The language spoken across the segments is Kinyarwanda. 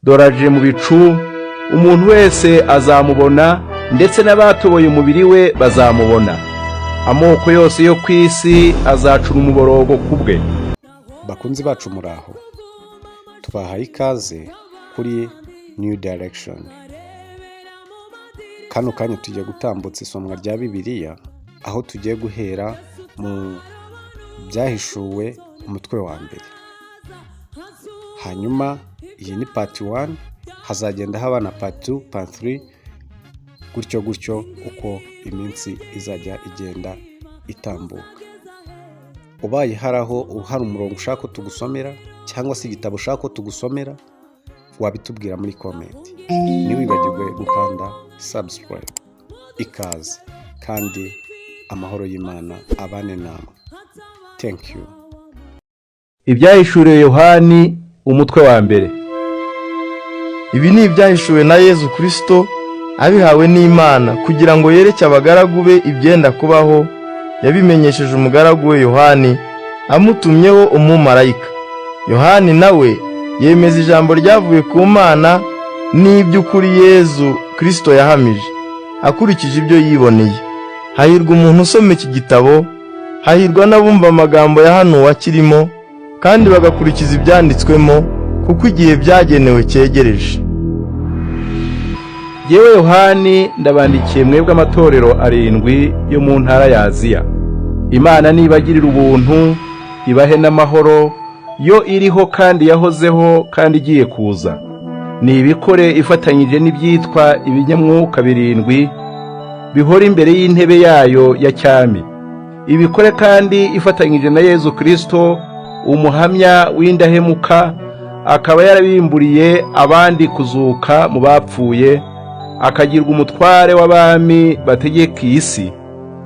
doraje mu bicu, umuntu wese azamubona, ndetse n'abatoboye umubiri we bazamubona. Amoko yose yo kw'isi azacura umuborogo kubwe. Bakunzi bacu muraho, tubahaye ikaze kuri New Direction. Kano kanya tugiye gutambutsa isomwa rya Bibiliya, aho tugiye guhera mu byahishuwe umutwe wa mbere. Hanyuma iyi ni part 1, hazagenda haba na part 2, part 3, gutyo uko iminsi izajya igenda itambuka. Ubaye hari umurongo ushaka ko tugusomera cyangwa se igitabo ushaka ko tugusomera, wabitubwira muri comment. Ntiwibagirwe gukanda subscribe. Ikaze kandi amahoro y'Imana abane namwe. Thank you. Ibyahishuriwe Yohani umutwe wa mbere. Ibi ni ibyahishuwe na Yezu Kristo abihawe n'Imana kugira ngo yereke abagaragu be ibyenda kubaho. Yabimenyesheje umugaragu we Yohani amutumyeho umumarayika. Yohani nawe yemeza ijambo ryavuye ku Mana n'iby'ukuri Yezu Kristo yahamije akurikije ibyo yiboneye. Hahirwa umuntu usoma iki gitabo, hahirwa n'abumva amagambo yahanuwe akirimo kandi bagakurikiza ibyanditswemo, kuko igihe byagenewe cyegereje. Yewe Yohani ndabandikiye mwebwe amatorero 7 yo mu ntara ya Aziya. Imana nibagirira ubuntu, ibahe n'amahoro, yo iriho kandi yahozeho kandi igiye kuza. Ni ibikore ifatanyije n'ibyitwa ibinyamwuka 7 bihora imbere y'intebe yayo ya cyami. Ibikore kandi ifatanyije na Yezu Kristo, umuhamya w'indahemuka, akaba yarabimburiye abandi kuzuka mu bapfuye, akagirwa umutware w'abami bategeka isi.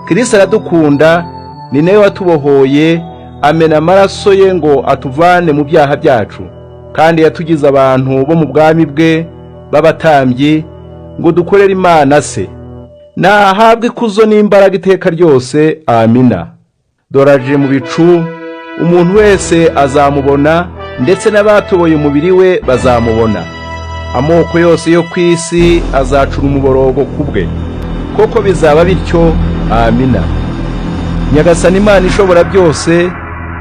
Kristo aradukunda, ni nawe watubohoye, amena amaraso ye ngo atuvane mu byaha byacu, kandi yatugize abantu bo mu bwami bwe b'abatambyi ngo dukorere Imana se. Nahabwe ikuzo n'imbaraga iteka ryose. Amina. Doraje mu bicu, umuntu wese azamubona, ndetse n'abatoboye umubiri we bazamubona. Amoko yose yo kw'isi azacura umuborogo kubwe. Koko bizaba bityo. Amina. Nyagasani Imana ishobora byose,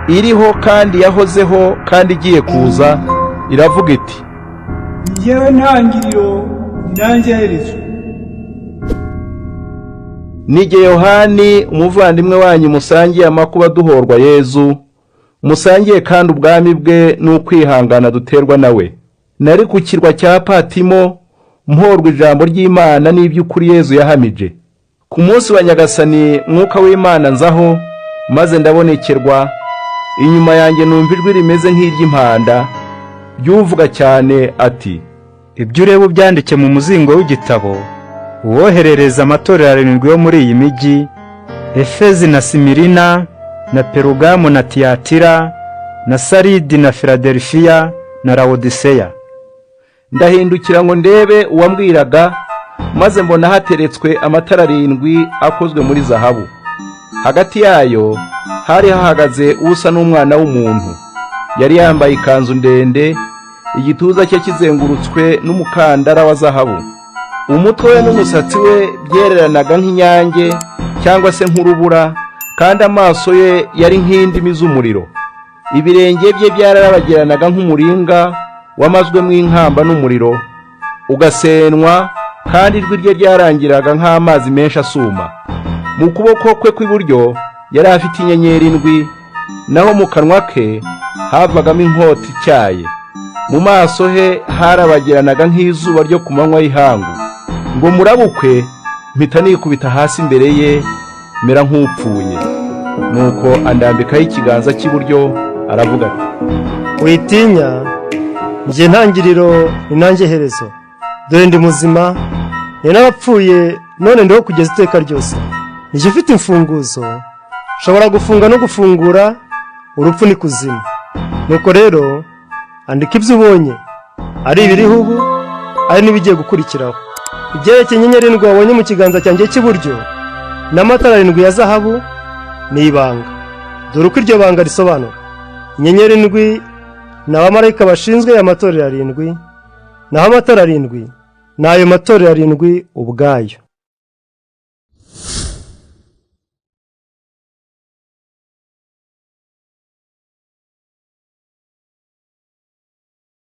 iriho kandi yahozeho kandi igiye kuza, iravuga iti: Njyewe ntangiriro nanjye herezo. Nige Yohani umuvandimwe wanyu musangiye amakuba duhorwa Yezu, musangiye kandi ubwami bwe n'ukwihangana duterwa nawe. Nari ku kirwa cya Patimo, mporwa ijambo ry'Imana n'iby'ukuri Yezu yahamije. Ku munsi wa Nyagasani mwuka w'Imana nzaho, maze ndabonekerwa. Inyuma yanjye numva ijwi rimeze nk'iry'impanda, ryuvuga cyane ati: Ibyo ureba ubyandike mu muzingo w'igitabo, uwoherereza amatorero 7 yo muri iyi migi: Efezi na Simirina na Perugamu na Tiyatira na Saridi na Filadelfiya na Laodiseya. Ndahindukira ngo ndebe uwambwiraga, maze mbona hateretswe amatara 7 akozwe muri zahabu. Hagati yayo hari hahagaze usa n'umwana w'umuntu. Yari yambaye ikanzu ndende, igituza cye kizengurutswe n'umukandara wa zahabu. Umutwe we n'umusatsi we byereranaga nk'inyange cyangwa se nk'urubura, kandi amaso ye yari nk'indimi z'umuriro. Ibirenge bye byararabagiranaga nk'umuringa wamazwe mu inkamba n'umuriro ugasenwa, kandi ijwi rye ryarangiraga nk'amazi menshi asuma. Mu kuboko kwe kw'iburyo yari afite inyenyeri 7, naho mu kanwa ke havagamo inkota ityaye. Mu maso he harabagiranaga nk'izuba ryo ku manywa y'ihangu. Ngo murabukwe mpita nikubita hasi imbere ye, mera nk'upfuye. Nuko andambikaho ikiganza cy'iburyo, aravuga ati: Witinya, njye ntangiriro ninanjye herezo. Dore ndi muzima, ni n'abapfuye, none ndiho kugeza iteka ryose. Njye ufite imfunguzo, nshobora gufunga no gufungura urupfu n'ikuzimu. Nuko rero andika ibyo ubonye, ari ibiriho ubu, ari n'ibigiye gukurikiraho. Ibyerekeye inyenyeri 7 wabonye mu kiganza cyanjye cy'iburyo n'amatara 7 ya zahabu ni ibanga. Dore uko iryo banga risobanura: inyenyeri 7 n'abamarayika bashinzwe amatorero 7, naho amatorero arindwi ni ayo matorero arindwi ubwayo.